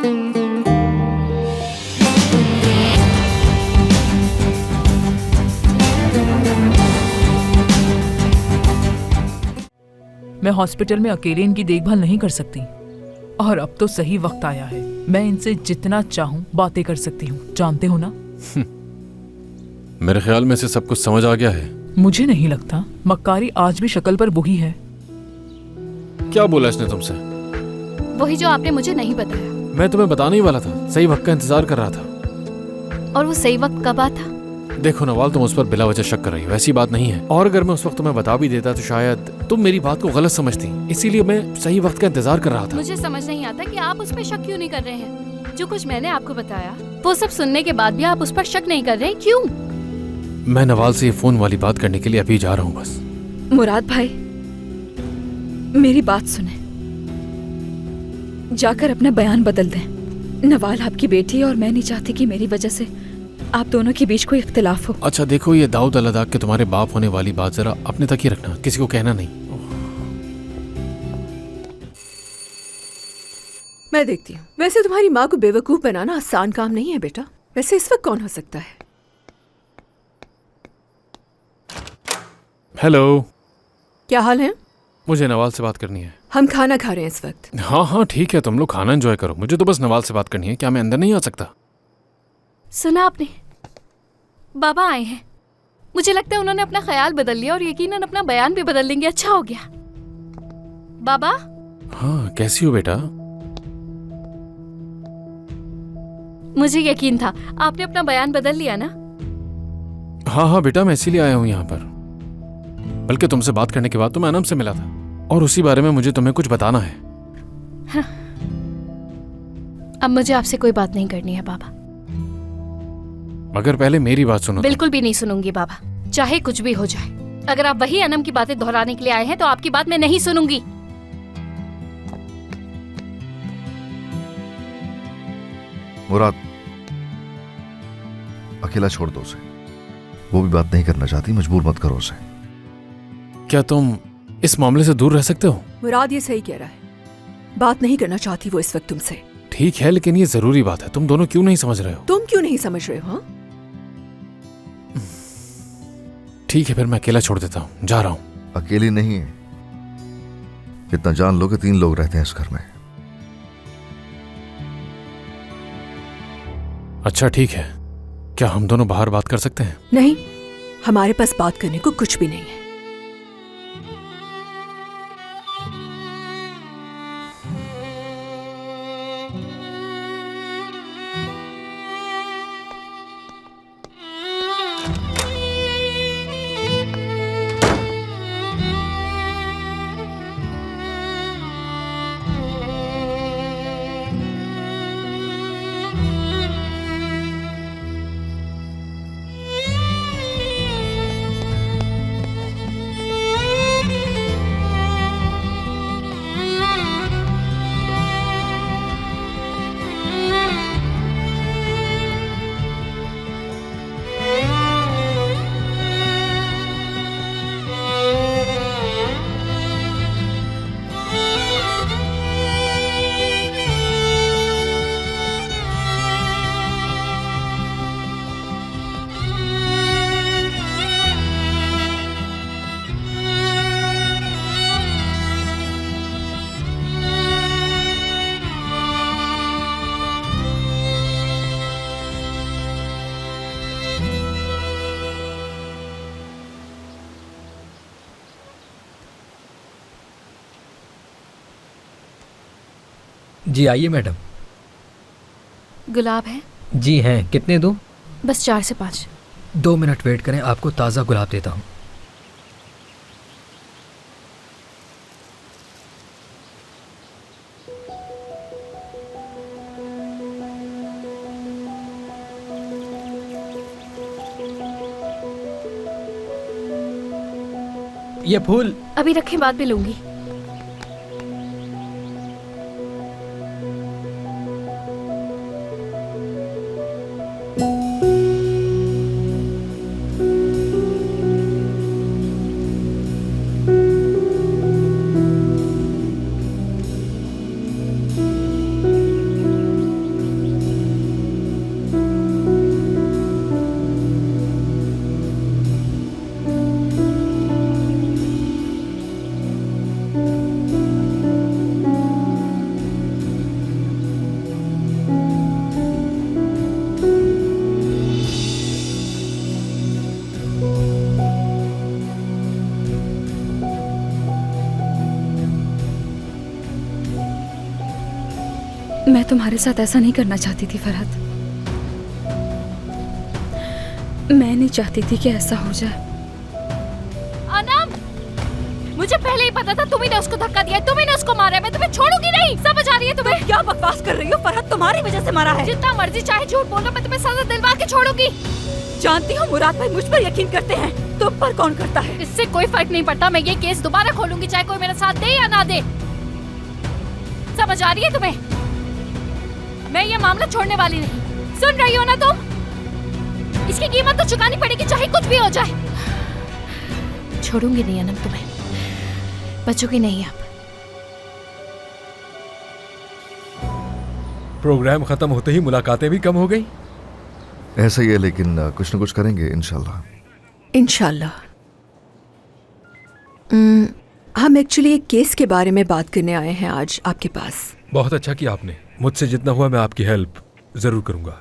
मैं हॉस्पिटल में अकेले इनकी देखभाल नहीं कर सकती और अब तो सही वक्त आया है। मैं इनसे जितना चाहूँ बातें कर सकती हूँ, जानते हो ना। मेरे ख्याल में से सब कुछ समझ आ गया है। मुझे नहीं लगता, मक्कारी आज भी शक्ल पर वही है। क्या बोला इसने तुमसे? वही जो आपने मुझे नहीं बताया। मैं तुम्हें बताने ही वाला था, सही वक्त का इंतजार कर रहा था। और वो सही वक्त कब आता? देखो नवाल, तुम उस पर बिला वजह शक कर रही हो, ऐसी बात नहीं है। और अगर मैं उस वक्त तुम्हें बता भी देता तो शायद तुम मेरी बात को गलत समझती, इसीलिए मैं सही वक्त का इंतजार कर रहा था। मुझे समझ नहीं आता कि आप उस पर शक क्यों नहीं कर रहे हैं। जो कुछ मैंने आपको बताया वो सब सुनने के बाद भी आप उस पर शक नहीं कर रहे हैं, क्यों? मैं नवाल से ये फोन वाली बात करने के लिए अभी जा रहा हूँ बस। मुराद भाई, मेरी बात सुने, जाकर अपना बयान बदल दें। नवाल आपकी बेटी है और मैं नहीं चाहती कि मेरी वजह से आप दोनों के बीच कोई इख्तिलाफ हो। अच्छा देखो, ये दाऊद अल्लाह के तुम्हारे बाप होने वाली बात जरा अपने तक ही रखना, किसी को कहना नहीं। मैं देखती हूँ। वैसे तुम्हारी माँ को बेवकूफ बनाना आसान काम नहीं है बेटा। वैसे इस वक्त कौन हो सकता है? हेलो, क्या हाल है? मुझे नवाल से बात करनी है। हम खाना खा रहे हैं इस वक्त। हाँ हाँ ठीक है, तुम लोग खाना एंजॉय करो, मुझे तो बस नवाल से बात करनी है। क्या मैं अंदर नहीं आ सकता? सुना आपने, बाबा आए हैं। मुझे लगता है उन्होंने अपना ख्याल बदल लिया और यकीनन अपना बयान भी बदल लेंगे। अच्छा हो गया। बाबा। हाँ, कैसी हो बेटा? मुझे यकीन था आपने अपना बयान बदल लिया ना। हाँ हाँ बेटा, मैं इसीलिए आया हूँ यहाँ पर। बल्कि तुमसे बात करने के बाद तो मैं अनम से मिला था और उसी बारे में मुझे तुम्हें कुछ बताना है। हाँ। अब मुझे आपसे कोई बात नहीं करनी है बाबा। मगर पहले मेरी बात सुनो। बिल्कुल भी नहीं सुनूंगी बाबा, चाहे कुछ भी हो जाए। अगर आप वही अनम की बातें दोहराने के लिए आए हैं तो आपकी बात मैं नहीं सुनूंगी। मुराद, अकेला छोड़ दो उसे। वो भी बात नहीं करना चाहती, मजबूर मत करो उसे। क्या तुम इस मामले से दूर रह सकते हो? मुराद ये सही कह रहा है, बात नहीं करना चाहती वो इस वक्त तुमसे। ठीक है, लेकिन ये जरूरी बात है। तुम दोनों क्यों नहीं समझ रहे हो? तुम क्यों नहीं समझ रहे हो? ठीक है, फिर मैं अकेला छोड़ देता हूँ, जा रहा हूँ। अकेली नहीं है, इतना जान लो कि 3 लोग रहते हैं इस घर में। अच्छा ठीक है, क्या हम दोनों बाहर बात कर सकते हैं? नहीं, हमारे पास बात करने को कुछ भी नहीं है। जी आइए मैडम। गुलाब है? जी हैं, कितने दूं? बस 4 से 5। 2 मिनट वेट करें, आपको ताज़ा गुलाब देता हूँ। ये फूल अभी रखें, बाद में लूंगी। मैं तुम्हारे साथ ऐसा नहीं करना चाहती थी फरहत। मैं नहीं चाहती थी कि ऐसा हो जाए। अनम, मुझे पहले ही पता था तुम्ही ने उसको धक्का दिया है, तुम्ही ने उसको मारा है। मैं तुम्हें छोड़ूंगी नहीं, समझ आ रही है तुम्हें? क्या बकवास कर रही हो फरहत? तुम्हारी वजह से मरा है। जितना मर्जी चाहे झूठ बोलो, मैं तुम्हें सजा दिलवा के छोड़ूंगी। जानती हूँ मुराद भाई मुझ पर यकीन करते हैं, तुम पर कौन करता है? इससे कोई फर्क नहीं पड़ता। मैं ये केस दोबारा खोलूंगी, चाहे कोई मेरा साथ दे या ना दे। समझ आ रही है तुम्हें? मैं ये मामला छोड़ने वाली नहीं। सुन रही हो ना तुम? इसकी कीमत तो चुकानी पड़ेगी, चाहे कुछ भी हो जाए। छोड़ूंगी नहीं अनम तुम्हें, बचोगी नहीं आप। प्रोग्राम खत्म होते ही मुलाकातें भी कम हो गई। ऐसा ही है, लेकिन कुछ न कुछ करेंगे इंशाल्लाह। इंशाल्लाह। हम एक्चुअली एक केस के बारे में बात करने आए हैं आज आपके पास। बहुत अच्छा किया आपने। मुझसे जितना हुआ मैं आपकी हेल्प जरूर करूंगा।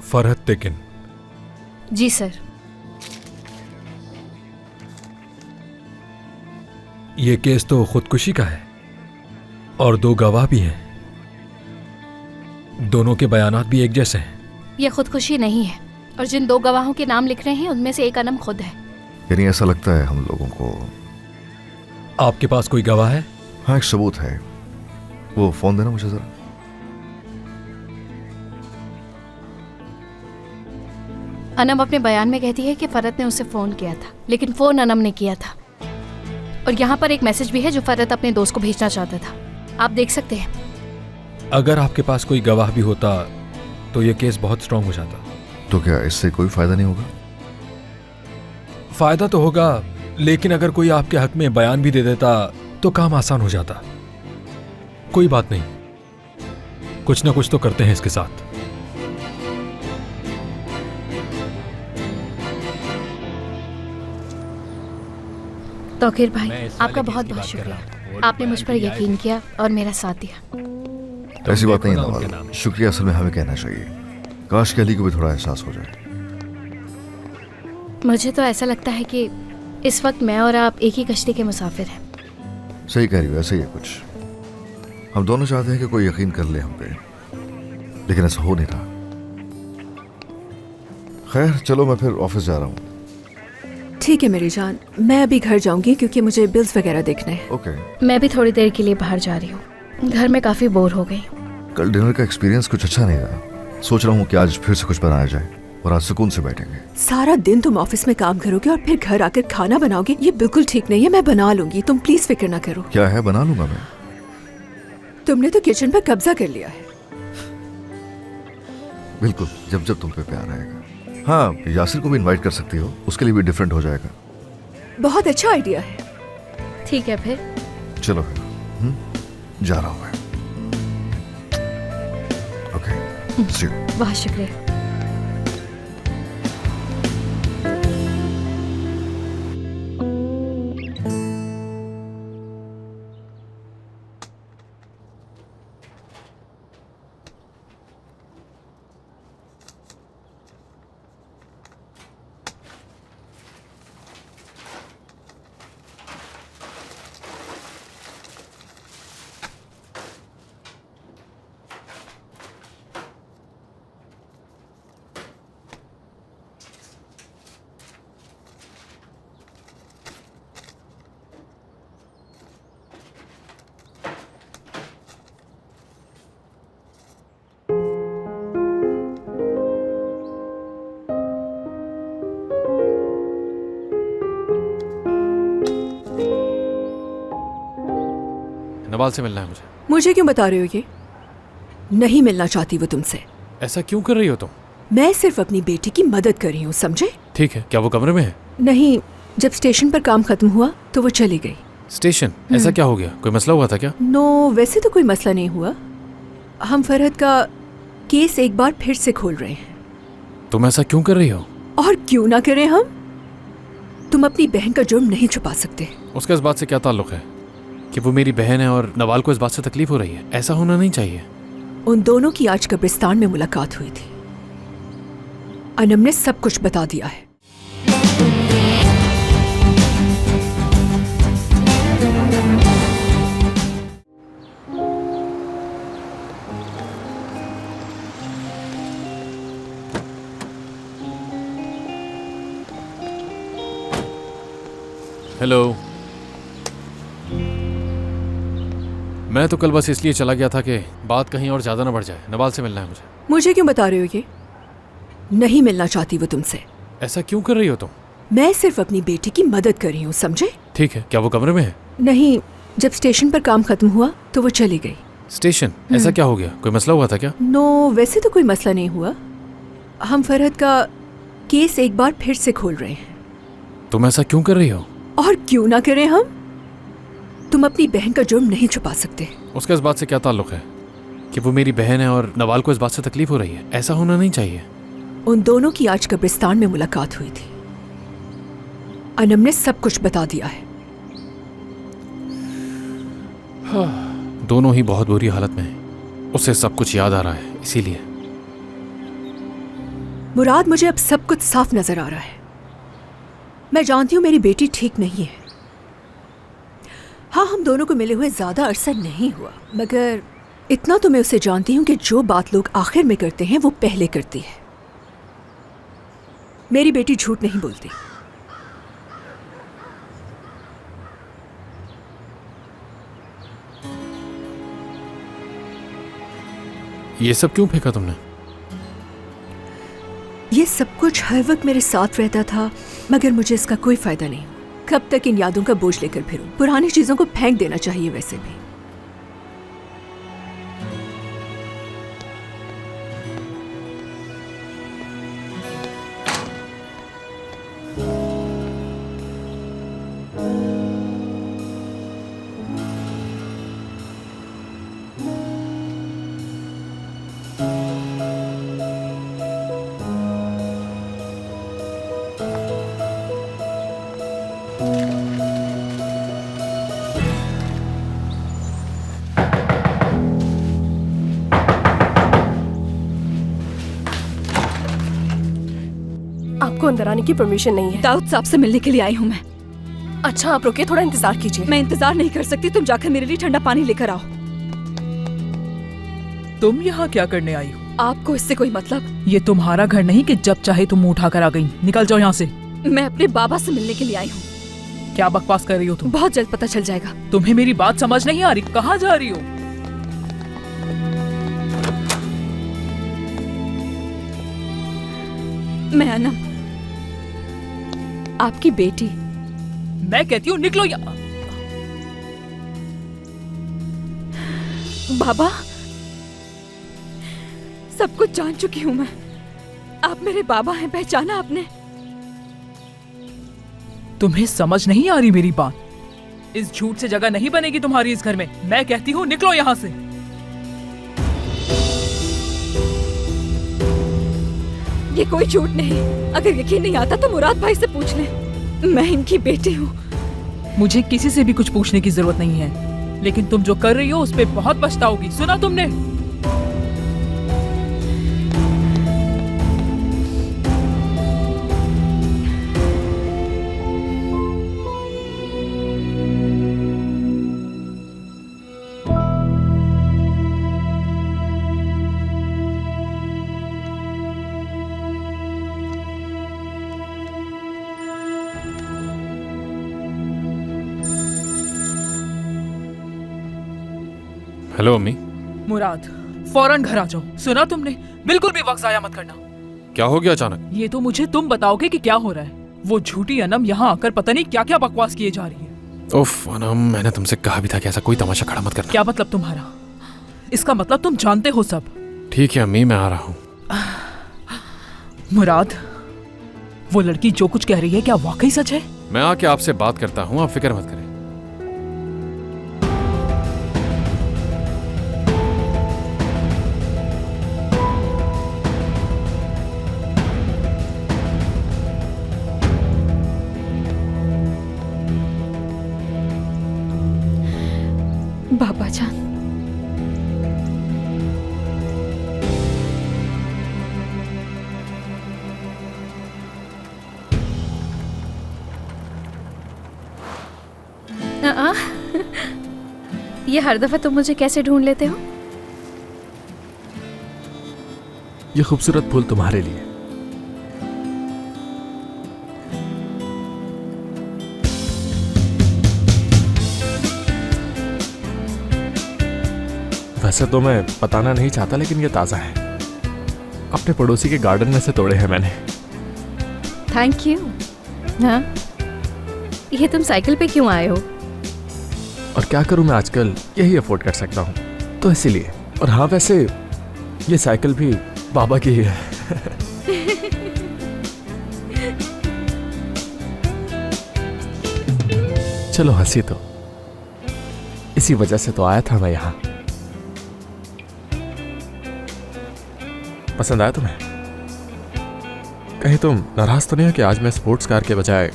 फरहत तेकिन। जी सर। ये केस तो खुदकुशी का है और 2 गवाह भी हैं। दोनों के बयानात भी एक जैसे हैं। ये खुदकुशी नहीं है, और जिन 2 गवाहों के नाम लिख रहे हैं उनमें से एक अनम खुद है। यानी ऐसा लगता है हम लोगों को। आपके पास कोई गवाह है? हाँ, एक सबूत है। वो फोन देना मुझे जरा। अनम अपने बयान में कहती है कि फरहत ने उसे फोन किया था, लेकिन फोन अनम ने किया था। और यहाँ पर एक मैसेज भी है जो फरहत अपने दोस्त को भेजना चाहता था। आप देख सकते हैं। अगर आपके पास कोई गवाह भी होता तो ये केस बहुत स्ट्रांग हो जाता। तो क्या इससे कोई फायदा नहीं होगा? फायदा तो होगा, लेकिन अगर कोई आपके हक में बयान भी दे देता तो काम आसान हो जाता। कोई बात नहीं, कुछ ना कुछ तो करते हैं इसके साथ। तौकीर भाई, आपका बहुत बहुत शुक्रिया। आपने मुझ पर यकीन किया और मेरा साथ दिया। ऐसी बात नहीं नवाल, शुक्रिया असल में हमें कहना चाहिए। काश के अली को भी थोड़ा एहसास हो जाए। मुझे तो ऐसा लगता है कि इस वक्त मैं और आप एक ही कश्ती के मुसाफिर हैं। सही कह रही हो, ऐसा ही है कुछ। हम दोनों चाहते हैं कि कोई यकीन कर ले हम पे, लेकिन ऐसा हो नहीं रहा। खैर चलो, मैं फिर ऑफिस जा रहा हूँ। ठीक है मेरी जान, मैं अभी घर जाऊंगी क्योंकि मुझे बिल्स वगैरह देखने हैं। ओके। मैं भी थोड़ी देर के लिए बाहर जा रही हूँ। घर में काफी बोर हो गई। कल डिनर का एक्सपीरियंस कुछ अच्छा नहीं रहा। सोच रहा हूँ कि आज फिर से कुछ बनाया जाए और आज सुकून से बैठेंगे। सारा दिन तुम ऑफिस में काम करोगे और फिर घर आकर खाना बनाओगे, ये बिल्कुल ठीक नहीं है। मैं बना लूंगी, तुम प्लीज फिक्र ना करो। क्या है, बना लूंगा मैं। तुमने तो किचन पर कब्जा कर लिया है। बिल्कुल, जब जब तुम पे प्यार आएगा। हाँ, यासिर को भी इनवाइट कर सकती हो, उसके लिए भी डिफरेंट हो जाएगा। बहुत अच्छा आइडिया है। ठीक है फिर। चलो फिर, जा रहा हूँ मैं। Okay, see you. बहुत शुक्रिया। नवाल से मिलना है मुझे। मुझे क्यों बता रहे हो ये? नहीं मिलना चाहती वो तुमसे। ऐसा क्यों कर रही हो तुम? मैं सिर्फ अपनी बेटी की मदद कर रही हूँ, समझे? ठीक है, क्या वो कमरे में है? नहीं, जब स्टेशन पर काम खत्म हुआ तो वो चली गई। स्टेशन? ऐसा क्या हो गया? कोई मसला हुआ था क्या? नो, वैसे तो कोई मसला नहीं हुआ। हम फरहत का केस एक बार फिर से खोल रहे हैं। तुम ऐसा क्यों कर रही हो? और क्यों ना करें हम? तुम अपनी बहन का जुर्म नहीं छुपा सकते। उसका इस बात से क्या ताल्लुक है कि वो मेरी बहन है और नवाल को इस बात से तकलीफ हो रही है? ऐसा होना नहीं चाहिए। उन दोनों की आज कब्रिस्तान में मुलाकात हुई थी। अनम ने सब कुछ बता दिया है। हेलो। मैं तो कल बस इसलिए चला गया था कि बात कहीं और ज्यादा ना बढ़ जाए। नवाल से मिलना है मुझे। मुझे क्यों बता रहे हो ये? नहीं मिलना चाहती वो तुमसे। ऐसा क्यों कर रही हो तुम? मैं सिर्फ अपनी बेटी की मदद कर रही हूँ, समझे? ठीक है, क्या वो कमरे में है? नहीं, जब स्टेशन पर काम खत्म हुआ तो वो चली गई। स्टेशन? ऐसा क्या हो गया? कोई मसला हुआ था क्या? नो, वैसे तो कोई मसला नहीं हुआ। हम फरहत का केस एक बार फिर से खोल रहे हैं। तुम ऐसा क्यों कर रही हो? और क्यों ना करें हम? तुम अपनी बहन का जुर्म नहीं छुपा सकते। उसका इस बात से क्या ताल्लुक है कि वो मेरी बहन है और नवाल को इस बात से तकलीफ हो रही है? ऐसा होना नहीं चाहिए। उन दोनों की आज कब्रिस्तान में मुलाकात हुई थी। अनम ने सब कुछ बता दिया है। दोनों ही बहुत बुरी हालत में हैं। उसे सब कुछ याद आ रहा है, इसीलिए। मुराद, मुझे अब सब कुछ साफ नजर आ रहा है। मैं जानती हूँ मेरी बेटी ठीक नहीं है। हाँ, हम दोनों को मिले हुए ज्यादा अरसा नहीं हुआ, मगर इतना तो मैं उसे जानती हूँ कि जो बात लोग आखिर में करते हैं वो पहले करती है। मेरी बेटी झूठ नहीं बोलती। ये सब क्यों फेंका तुमने? ये सब कुछ हर वक्त मेरे साथ रहता था, मगर मुझे इसका कोई फायदा नहीं। कब तक इन यादों का बोझ लेकर फिरूं? पुरानी चीजों को फेंक देना चाहिए वैसे भी। आपको अंदर आने की परमिशन नहीं है। दाऊद साहब से मिलने के लिए आई हूँ मैं। अच्छा, आप रुकिए, थोड़ा इंतजार कीजिए। मैं इंतजार नहीं कर सकती, तुम जाकर मेरे लिए ठंडा पानी लेकर आओ। तुम यहाँ क्या करने आई हो? आपको इससे कोई मतलब? ये तुम्हारा घर नहीं कि जब चाहे तुम मुंह उठाकर आ गई। निकल जाओ यहाँ से। मैं अपने बाबा से मिलने के लिए आई हूँ। क्या बकवास कर रही हो तुम? बहुत जल्द पता चल जाएगा। तुम्हें मेरी बात समझ नहीं आ रही? कहाँ जा रही हो? मैं अनम, आपकी बेटी। मैं कहती हूँ निकलो यहाँ। बाबा, सब कुछ जान चुकी हूँ मैं। आप मेरे बाबा हैं, पहचाना आपने? तुम्हें समझ नहीं आ रही मेरी बात? इस झूठ से जगह नहीं बनेगी तुम्हारी इस घर में। मैं कहती हूँ निकलो यहाँ से। ये कोई झूठ नहीं। अगर यकीन नहीं आता तो मुराद भाई से पूछ ले। मैं इनकी बेटी हूँ। मुझे किसी से भी कुछ पूछने की जरूरत नहीं है, लेकिन तुम जो कर रही हो उस पे बहुत पछताओगी। सुना तुमने? हेलो अम्मी। मुराद, फौरन घर आ जाओ। सुना तुमने? बिल्कुल भी वक्त जाया मत करना। क्या हो गया अचानक? ये तो मुझे तुम बताओगे कि क्या हो रहा है। वो झूठी अनम यहाँ आकर पता नहीं क्या क्या बकवास किए जा रही है। उफ अनम, मैंने तुमसे कहा भी था कि ऐसा कोई तमाशा खड़ा मत करना। क्या मतलब तुम्हारा? इसका मतलब तुम जानते हो सब। ठीक है अम्मी, मैं आ रहा हूँ। मुराद, वो लड़की जो कुछ कह रही है क्या वाकई सच है? मैं आके आपसे बात करता हूँ, आप फिक्र मत करें। बाबा जान, ये हर दफा तुम मुझे कैसे ढूंढ लेते हो? ये खूबसूरत फूल तुम्हारे लिए। वैसे तो मैं बताना नहीं चाहता, लेकिन ये ताज़ा है। अपने पड़ोसी के गार्डन में से तोड़े हैं मैंने। Thank you. हाँ, ये तुम साइकिल पे क्यों आए हो? और क्या करूं, मैं आजकल यही अफोर्ड कर सकता हूं, तो इसीलिए। और हाँ, वैसे ये साइकिल भी बाबा की ही है। चलो हंसी तो, इसी वजह से तो आया था मैं यहाँ। पसंद आया तुम्हें? कहीं तुम नाराज तो नहीं हो कि आज मैं स्पोर्ट्स कार के बजाय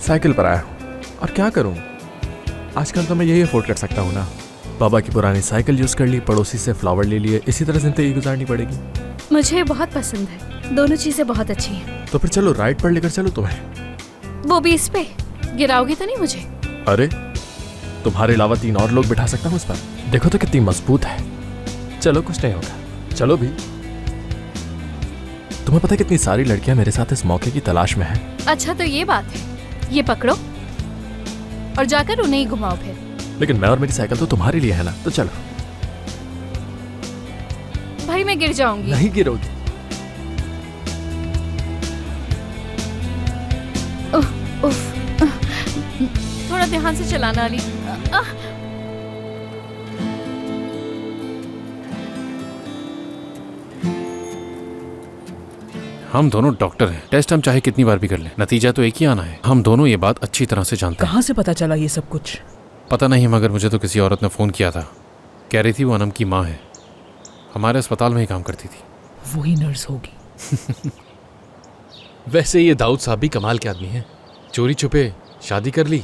साइकिल पर आया हूँ? और क्या करूँ, आजकल तो मैं यही अफोर्ड कर सकता हूँ ना। बाबा की पुरानी साइकिल यूज कर ली, पड़ोसी से फ्लावर ले लिए, इसी तरह जिंदगी गुजारनी पड़ेगी। मुझे बहुत पसंद है, दोनों चीजें बहुत अच्छी हैं। तो फिर चलो राइड पर लेकर चलो तुम्हें। वो भी इस पे? गिराओगे तो नहीं मुझे? अरे तुम्हारे अलावा 3 और लोग बिठा सकता हूँ इस पर। देखो तो कितनी मजबूत है। चलो कुछ नहीं होगा, चलो भी। तुम्हें पता है कितनी सारी लड़कियां मेरे साथ इस मौके की तलाश में हैं। अच्छा तो ये बात है, ये पकड़ो और जाकर उन्हें ही घुमाओ फिर। लेकिन मैं और मेरी साइकिल तो तुम्हारे लिए है ना, तो चलो। भाई मैं गिर जाऊंगी। नहीं गिरोगी। उफ, थोड़ा ध्यान से चलाना अली। हम दोनों डॉक्टर हैं, टेस्ट हम चाहे कितनी बार भी कर लें, नतीजा तो एक ही आना है। हम दोनों ये बात अच्छी तरह से जानते हैं। कहाँ से पता चला ये सब कुछ? पता नहीं, मगर मुझे तो किसी औरत ने फ़ोन किया था। कह रही थी वो अनम की माँ है, हमारे अस्पताल में ही काम करती थी। वही नर्स होगी। वैसे ये दाऊद साहब भी कमाल के आदमी हैं। चोरी छुपे शादी कर ली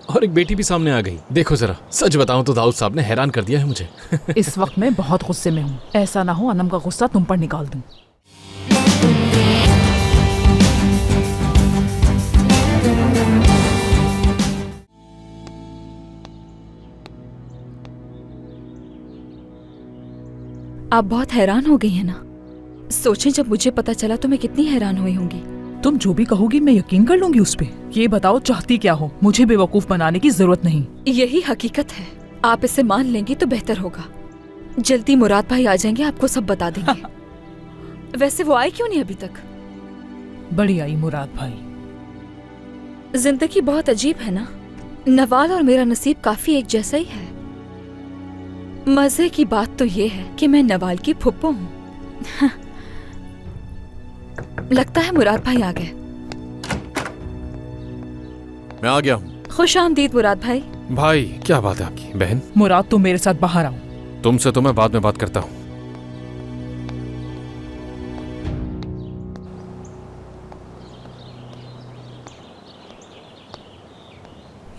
और एक बेटी भी सामने आ गई। देखो जरा, सच बताऊं तो दाऊद साहब ने हैरान कर दिया है मुझे। इस वक्त मैं बहुत गुस्से में हूँ। ऐसा ना हो अनम का गुस्सा तुम पर निकाल दूं। आप बहुत हैरान हो गई हैं ना? सोचें जब मुझे पता चला तो मैं कितनी हैरान हुई होंगी। तुम जो भी कहोगी मैं यकीन कर लूंगी उस पे। ये बताओ चाहती क्या हो? मुझे बेवकूफ बनाने की जरूरत नहीं। यही हकीकत है, आप इसे मान लेंगी तो बेहतर होगा। जल्दी मुराद भाई आ जाएंगे, आपको सब बता देंगे। वैसे वो आए क्यों नहीं अभी तक? बड़ी आई मुराद भाई। जिंदगी बहुत अजीब है ना। नवाल और मेरा नसीब काफी एक जैसा ही है। मजे की बात तो ये है कि मैं नवाल की फुप्पो हूँ। लगता है मुराद भाई आ गए। मैं आ गया हूँ। खुश आमदीद मुराद भाई। भाई क्या बात है आपकी बहन? मुराद तुम मेरे साथ बाहर आओ। तुमसे तो मैं बाद में बात करता हूँ।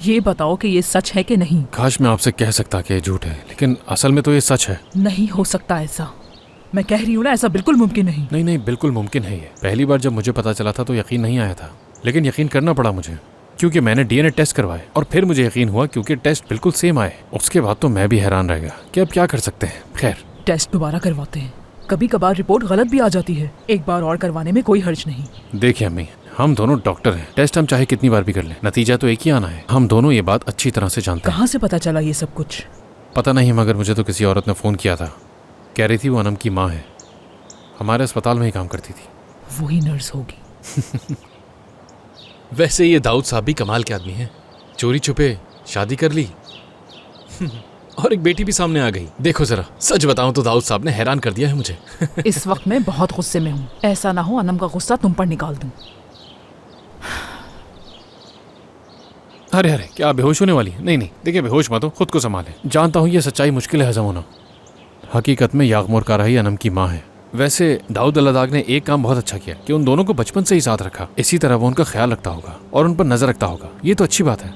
ये बताओ कि ये सच है कि नहीं? काश मैं आपसे कह सकता कि ये झूठ है, लेकिन असल में तो ये सच है। नहीं हो सकता ऐसा। मैं कह रही हूँ ना, ऐसा बिल्कुल मुमकिन नहीं। नहीं नहीं, बिल्कुल मुमकिन है ये। पहली बार जब मुझे पता चला था तो यकीन नहीं आया था, लेकिन यकीन करना पड़ा मुझे, क्योंकि मैंने डीएनए टेस्ट करवाए और फिर मुझे यकीन हुआ, क्योंकि टेस्ट बिल्कुल सेम आए। उसके बाद तो मैं भी हैरान रह गया कि अब क्या कर सकते हैं। खैर, टेस्ट दोबारा करवाते हैं। कभी कभार रिपोर्ट गलत भी आ जाती है। एक बार और करवाने में कोई हर्ज नहीं। देखिए अम्मी, हम दोनों डॉक्टर हैं, टेस्ट हम चाहे कितनी बार भी कर लें, नतीजा तो एक ही आना है। हम दोनों ये बात अच्छी तरह से जानते हैं। कहाँ से पता चला ये सब कुछ? पता नहीं, मगर मुझे तो किसी औरत ने फ़ोन किया था। कह रही थी वो अनम की माँ है, हमारे अस्पताल में ही काम करती थी। वही नर्स होगी। वैसे ये दाऊद साहब भी कमाल के आदमी हैं। चोरी छुपे शादी कर ली और एक बेटी भी सामने आ गई। देखो जरा, सच बताऊं तो दाऊद साहब ने हैरान कर दिया है मुझे। इस वक्त मैं बहुत गुस्से में हूँ। ऐसा ना हो अनम का गुस्सा तुम पर निकाल दूं। अरे अरे, क्या बेहोश होने वाली है? नहीं नहीं, देखिए बेहोश मत हो, खुद को संभालें। जानता हूँ ये सच्चाई मुश्किल है हजम होना। हकीकत में यागमोर काराही अनम की माँ है। वैसे दाऊद अल्लादाग ने एक काम बहुत अच्छा किया कि उन दोनों को बचपन से ही साथ रखा। इसी तरह वो उनका ख्याल रखता होगा और उन पर नजर रखता होगा। ये तो अच्छी बात है।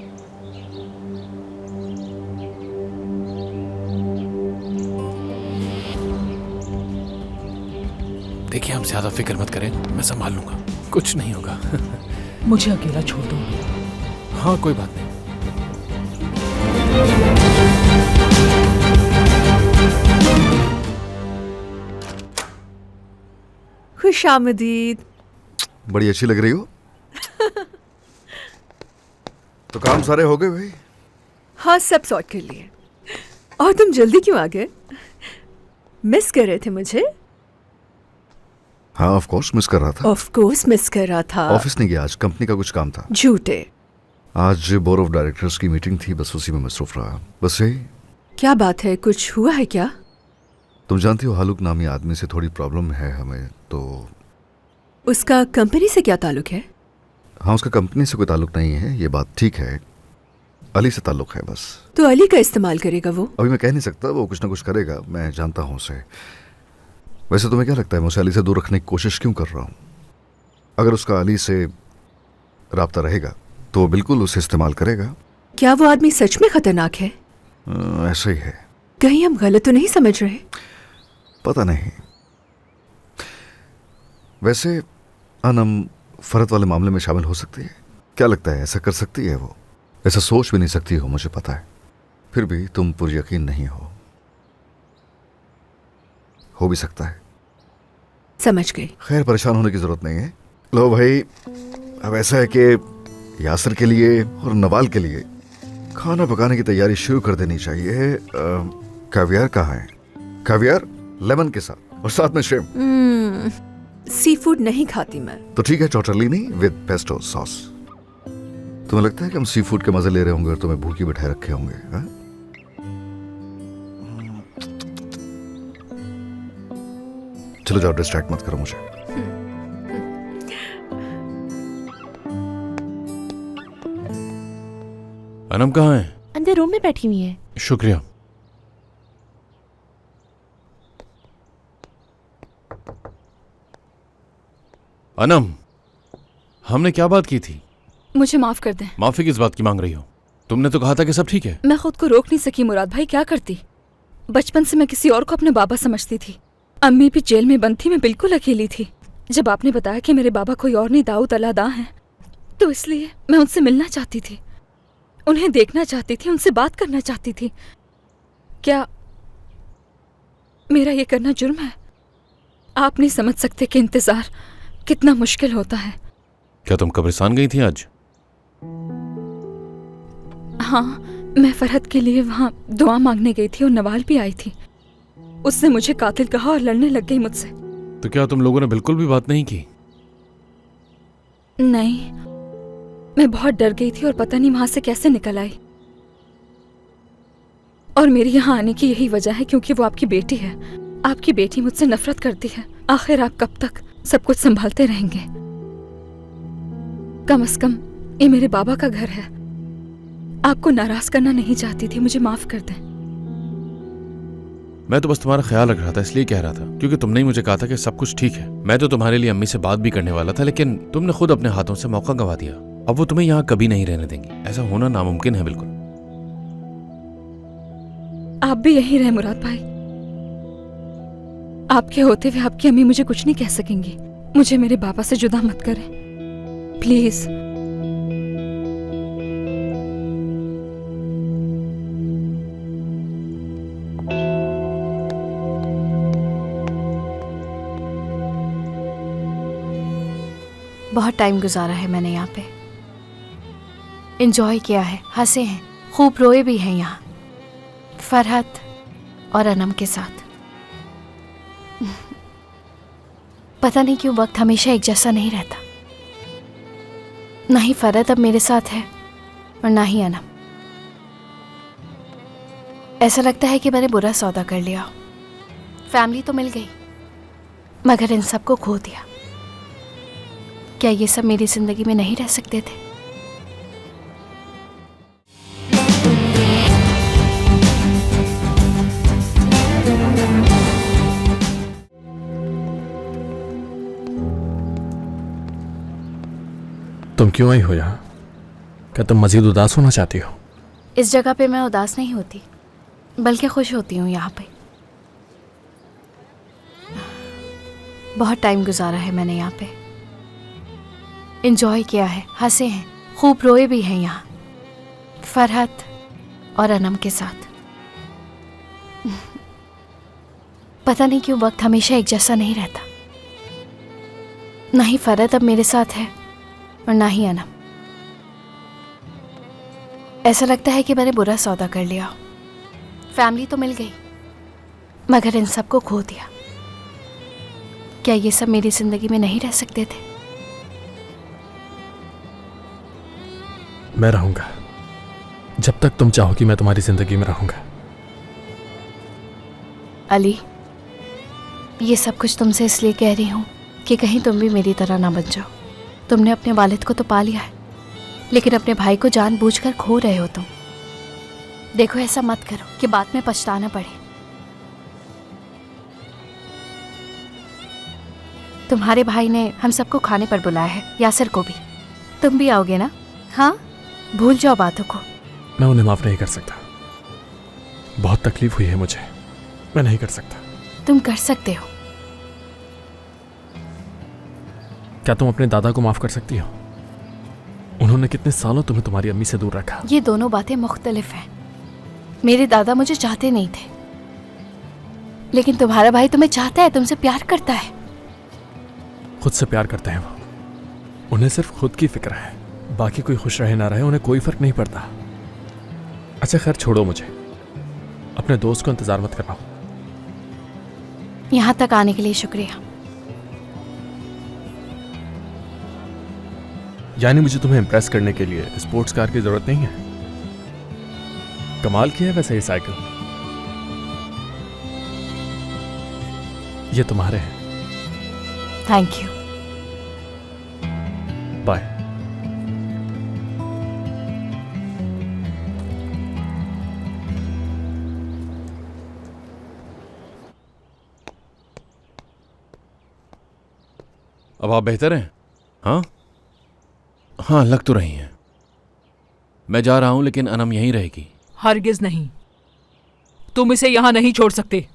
देखिए, हम ज्यादा फिक्र मत करें, मैं संभाल लूंगा, कुछ नहीं होगा। मुझे अकेला छोड़ दो। हाँ, कोई बात नहीं। खुशामदीद। बड़ी अच्छी लग रही हो। तो काम सारे हो गए भाई? हाँ, सब सॉर्ट कर लिए। और तुम जल्दी क्यों आ गए? मिस कर रहे थे मुझे? हाँ ऑफ कोर्स मिस कर रहा था। ऑफ कोर्स मिस कर रहा था। ऑफिस नहीं गया आज, कंपनी का कुछ काम था। झूठे। आज बोर्ड ऑफ डायरेक्टर्स की मीटिंग थी, बस उसी में मसरूफ रहा। बस यही। क्या बात है, कुछ हुआ है क्या? तुम जानती हो हालुक नामी आदमी से थोड़ी प्रॉब्लम है हमें, तो उसका कंपनी से क्या ताल्लुक है? हाँ उसका कंपनी से कोई ताल्लुक नहीं है, ये बात ठीक है। अली से ताल्लुक है बस। तो अली का इस्तेमाल करेगा वो? अभी मैं कह नहीं सकता, वो कुछ ना कुछ करेगा, मैं जानता हूँ उसे। वैसे तुम्हें क्या लगता है मैं उसे अली से दूर रखने की कोशिश क्यों कर रहा हूँ? अगर उसका अली से राब्ता रहेगा तो बिल्कुल उसे इस्तेमाल करेगा। क्या वो आदमी सच में खतरनाक है? ऐसा ही है। कहीं हम गलत तो नहीं समझ रहे? पता नहीं। वैसे अनम फरत वाले मामले में शामिल हो सकती है। क्या लगता है ऐसा कर सकती है वो? ऐसा सोच भी नहीं सकती हो, मुझे पता है, फिर भी तुम पुर यकीन नहीं हो भी सकता है। समझ गई। खैर परेशान होने की जरूरत नहीं है। लो भाई, अब ऐसा है कि यासर के लिए और नवाल के लिए खाना पकाने की तैयारी शुरू कर देनी चाहिए। कैवियर कहाँ है? कैवियर लेमन के साथ और साथ में श्रिम्प। सी फूड नहीं खाती मैं। तो ठीक है, चौटरलिनी विद पेस्टो सॉस। तुम्हें लगता है कि हम सी फूड के मजे ले रहे होंगे और तुम्हें भूखी बिठाए रखे होंगे? हा? चलो जाओ, डिस्ट्रैक्ट मत करो मुझे। अनम कहाँ है? अंदर रूम में बैठी हुई है। शुक्रिया। अनम, हमने क्या बात की थी? मुझे माफ कर दें। माफी किस बात की मांग रही हो? तुमने तो कहा था कि सब ठीक है। मैं खुद को रोक नहीं सकी मुराद भाई, क्या करती। बचपन से मैं किसी और को अपने बाबा समझती थी। अम्मी भी जेल में बंद थी, मैं बिल्कुल अकेली थी। जब आपने बताया कि मेरे बाबा कोई और नहीं दाऊद अलादा हैं, तो इसलिए मैं उनसे मिलना चाहती थी, उन्हें देखना चाहती थी, उनसे बात करना चाहती थी। क्या मेरा ये करना जुर्म है? आप नहीं समझ सकते कि इंतजार कितना मुश्किल होता है। क्या तुम कब्रिस्तान गई थी आज? हाँ, मैं फरहत के लिए वहाँ दुआ मांगने गई थी और नवाल भी आई थी। उसने मुझे कातिल कहा और लड़ने लग गई मुझसे। तो क्या तुम लोगों ने बिल्कुल भी बात नहीं की? नहीं, मैं बहुत डर गई थी और पता नहीं वहां से कैसे निकल आई। और मेरी यहाँ आने की यही वजह है क्योंकि वो आपकी बेटी है। आपकी बेटी मुझसे नफरत करती है। आखिर आप कब तक सब कुछ संभालते रहेंगे? कम से कम ये मेरे बाबा का घर है। आपको नाराज करना नहीं चाहती थी, मुझे माफ कर दें। मैं तो बस तुम्हारा ख्याल रख रहा था, इसलिए कह रहा था क्योंकि तुमने ही मुझे कहा था कि सब कुछ ठीक है। मैं तो तुम्हारे लिए अम्मी से बात भी करने वाला था, लेकिन तुमने खुद अपने हाथों से मौका गंवा दिया। अब वो तुम्हें यहाँ कभी नहीं रहने देंगी। ऐसा होना नामुमकिन है बिल्कुल। आप भी यहीं रहे मुराद भाई। आपके होते हुए आपकी अम्मी मुझे कुछ नहीं कह सकेंगी। मुझे मेरे बाबा से जुदा मत करें प्लीज। बहुत टाइम गुजारा है मैंने यहाँ पे, एंजॉय किया है, हंसे हैं, खूब रोए भी हैं यहाँ फरहत और अनम के साथ। पता नहीं क्यों वक्त हमेशा एक जैसा नहीं रहता। ना ही फरहत अब मेरे साथ है और ना ही अनम। ऐसा लगता है कि मैंने बुरा सौदा कर लिया। फैमिली तो मिल गई मगर इन सबको खो दिया। क्या ये सब मेरी जिंदगी में नहीं रह सकते थे? तुम क्यों आई हो यहाँ? क्या तुम मजीद उदास होना चाहती हो? इस जगह पे मैं उदास नहीं होती, बल्कि खुश होती हूँ। यहाँ पे बहुत टाइम गुजारा है मैंने यहाँ पे, एंजॉय किया है, हंसे हैं, खूब रोए भी हैं यहाँ फरहत और अनम के साथ। पता नहीं क्यों वक्त हमेशा एक जैसा नहीं रहता। ना ही फरहत अब मेरे साथ है और ना ही अनम। ऐसा लगता है कि मैंने बुरा सौदा कर लिया। फैमिली तो मिल गई, मगर इन सबको खो दिया। क्या ये सब मेरी जिंदगी में नहीं रह सकते थे? मैं रहूंगा जब तक तुम चाहो कि मैं तुम्हारी जिंदगी में रहूंगा। अली, ये सब कुछ तुमसे इसलिए कह रही हूँ कि कहीं तुम भी मेरी तरह ना बन जाओ। तुमने अपने वालिद को तो पा लिया है, लेकिन अपने भाई को जानबूझकर खो रहे हो तुम। देखो, ऐसा मत करो कि बाद में पछताना पड़े। तुम्हारे भाई ने हम सबको खाने पर बुलाया है, यासिर को भी। तुम भी आओगे ना? हाँ, भूल जाओ बातों को। मैं उन्हें माफ नहीं कर सकता। बहुत तकलीफ हुई है मुझे, मैं नहीं कर सकता। तुम कर सकते हो। क्या तुम अपने दादा को माफ कर सकती हो? उन्होंने कितने सालों तुम्हें तुम्हारी अम्मी से दूर रखा। ये दोनों बातें मुख्तलिफ हैं। मेरे दादा मुझे चाहते नहीं थे, लेकिन तुम्हारा भाई तुम्हें चाहता है, तुमसे प्यार करता है। खुद से प्यार करते हैं वो। उन्हें सिर्फ खुद की फिक्र है, बाकी कोई खुश रहे ना रहे उन्हें कोई फर्क नहीं पड़ता। अच्छा खैर, छोड़ो मुझे। अपने दोस्त को इंतजार मत करवाओ। यहाँ तक आने के लिए शुक्रिया। यानी मुझे तुम्हें इम्प्रेस करने के लिए स्पोर्ट्स कार की जरूरत नहीं है। कमाल की है वैसे ये साइकिल। ये तुम्हारे हैं। Thank you. बाय। अब आप बेहतर हैं? हाँ हाँ, लग तो रही हैं। मैं जा रहा हूं, लेकिन अनम यहीं रहेगी। हरगिज नहीं, तुम इसे यहाँ नहीं छोड़ सकते।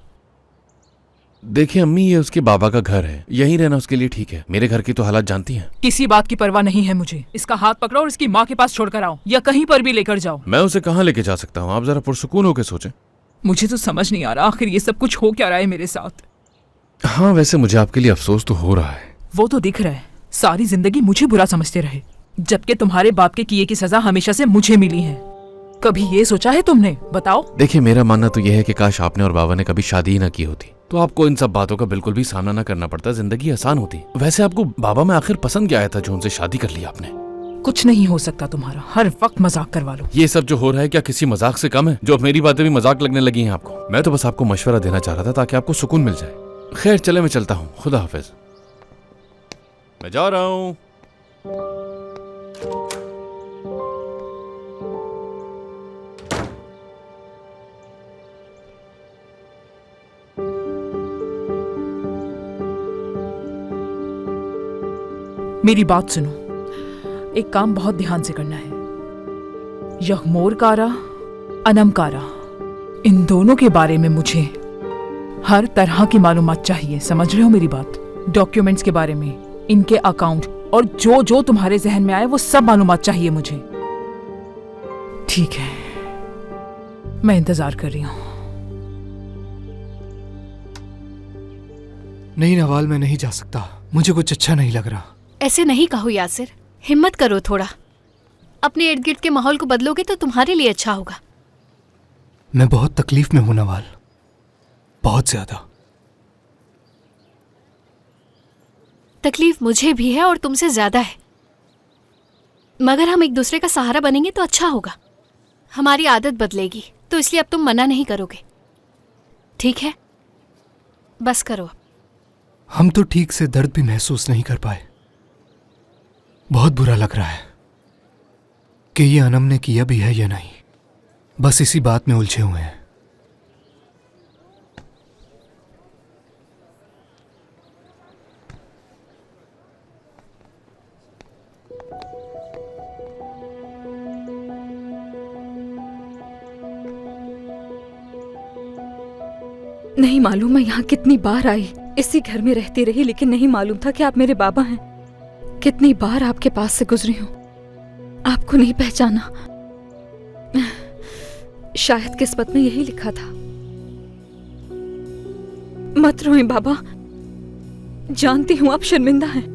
देखिए अम्मी, ये उसके बाबा का घर है, यहीं रहना उसके लिए ठीक है। मेरे घर की तो हालात जानती हैं। किसी बात की परवाह नहीं है मुझे। इसका हाथ पकड़ो और इसकी माँ के पास छोड़कर आओ, या कहीं पर भी लेकर जाओ। मैं उसे कहाँ लेके जा सकता हूँ? आप जरा पुरसुकून होकर सोचें। मुझे तो समझ नहीं आ रहा आखिर ये सब कुछ हो क्या रहा है मेरे साथ। हाँ, वैसे मुझे आपके लिए अफसोस तो हो रहा है। वो तो दिख रहा है, सारी जिंदगी मुझे बुरा समझते रहे, जबकि तुम्हारे बाप के किए की सजा हमेशा से मुझे मिली है। कभी ये सोचा है तुमने? बताओ। देखिए, मेरा मानना तो यह है कि काश आपने और बाबा ने कभी शादी ही ना की होती, तो आपको इन सब बातों का बिल्कुल भी सामना ना करना पड़ता, जिंदगी आसान होती। वैसे आपको बाबा में आखिर पसंद क्या आया था जो उनसे शादी कर ली आपने? कुछ नहीं हो सकता तुम्हारा, हर वक्त मजाक करवा लो। ये सब जो हो रहा है क्या किसी मजाक से कम है? जो मेरी बातें भी मजाक लगने लगी हैं आपको? मैं तो बस आपको मशवरा देना चाह रहा था ताकि आपको सुकून मिल जाए। खैर चले, मैं चलता हूँ। खुदा हाफिज। मैं जा रहा हूँ। मेरी बात सुनो, एक काम बहुत ध्यान से करना है। यगमोर कारा, अनम कारा, इन दोनों के बारे में मुझे हर तरह की मालूमात चाहिए। समझ रहे हो मेरी बात? डॉक्यूमेंट्स के बारे में, इनके अकाउंट, और जो जो तुम्हारे जहन में आए वो सब मालूमात चाहिए मुझे। ठीक है, मैं इंतजार कर रही हूँ। नहीं नवाल, मैं नहीं जा सकता। मुझे कुछ अच्छा नहीं लग रहा। ऐसे नहीं कहो यासिर, हिम्मत करो थोड़ा। अपने इर्द गिर्द के माहौल को बदलोगे तो तुम्हारे लिए अच्छा होगा। मैं बहुत तकलीफ में हूं नवाल, बहुत ज्यादा। तकलीफ मुझे भी है और तुमसे ज्यादा है, मगर हम एक दूसरे का सहारा बनेंगे तो अच्छा होगा। हमारी आदत बदलेगी, तो इसलिए अब तुम मना नहीं करोगे, ठीक है? बस करो। हम तो ठीक से दर्द भी महसूस नहीं कर पाए। बहुत बुरा लग रहा है कि ये अनम ने किया भी है या नहीं। बस इसी बात में उलझे हुए हैं। नहीं मालूम मैं यहाँ कितनी बार आई, इसी घर में रहती रही, लेकिन नहीं मालूम था कि आप मेरे बाबा हैं। कितनी बार आपके पास से गुजरी हूँ, आपको नहीं पहचाना। शायद किस्मत में यही लिखा था। मत रोएं बाबा, जानती हूँ आप शर्मिंदा हैं,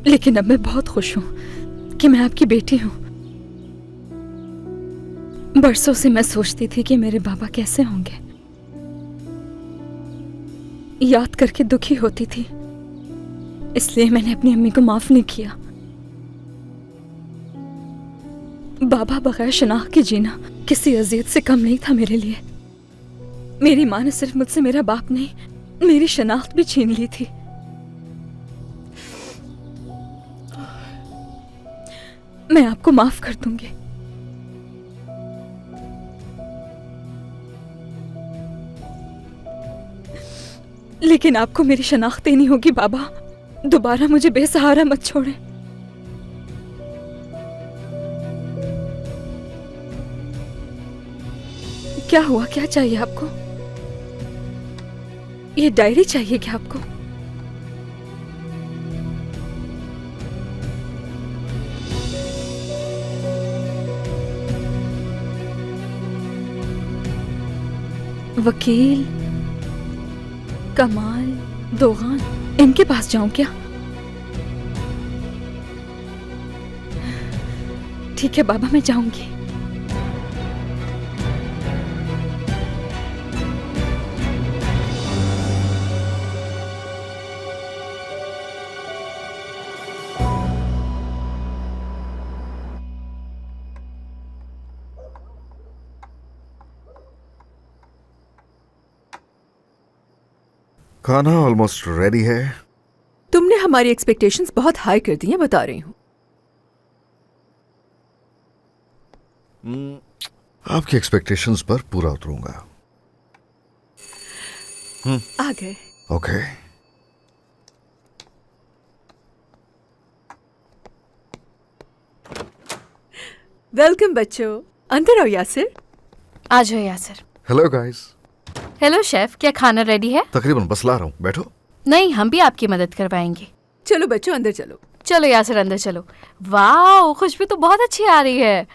लेकिन अब मैं बहुत खुश हूँ कि मैं आपकी बेटी हूँ। बरसों से मैं सोचती थी कि मेरे बाबा कैसे होंगे। याद करके दुखी होती थी, इसलिए मैंने अपनी अम्मी को माफ नहीं किया। बाबा बगैर शनाख्त के जीना किसी अजियत से कम नहीं था मेरे लिए। मेरी माँ ने सिर्फ मुझसे मेरा बाप नहीं, मेरी शनाख्त भी छीन ली थी। मैं आपको माफ कर दूंगी। लेकिन आपको मेरी शनाख्त देनी होगी बाबा। दोबारा मुझे बेसहारा मत छोड़ें। क्या हुआ? क्या चाहिए आपको? ये डायरी चाहिए क्या आपको? वकील कमाल दोगान, इनके पास जाऊं क्या? ठीक है बाबा, मैं जाऊंगी। खाना ऑलमोस्ट रेडी है। तुमने हमारी एक्सपेक्टेशंस बहुत हाई कर दी हैं, बता रही हूँ। आपकी एक्सपेक्टेशंस पर पूरा उतरूंगा। आ गए। ओके। वेलकम बच्चों, अंदर आओ यासिर। आ जाओ Yasir. Hello guys. Hello chef, क्या खाना रेडी है? तकरीबन बस ला रहा हूँ, बैठो। नहीं, हम भी आपकी मदद करवाएंगे। चलो बच्चों अंदर चलो। चलो यासिर अंदर चलो। वाह, खुशबू तो बहुत अच्छी आ रही है।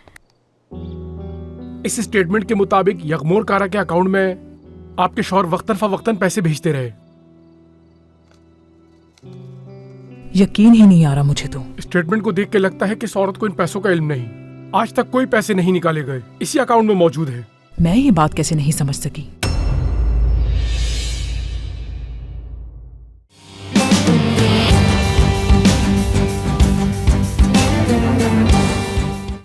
इस स्टेटमेंट के मुताबिक यगमोर कारा के अकाउंट में आपके शौहर वक्तन फवक्तन पैसे भेजते रहे। यकीन ही नहीं आ रहा मुझे तो। स्टेटमेंट को देख के लगता है कि इस औरत को इन पैसों का इल्म नहीं। आज तक कोई पैसे नहीं निकाले गए, इसी अकाउंट में मौजूद है। मैं ये बात कैसे नहीं समझ सकी।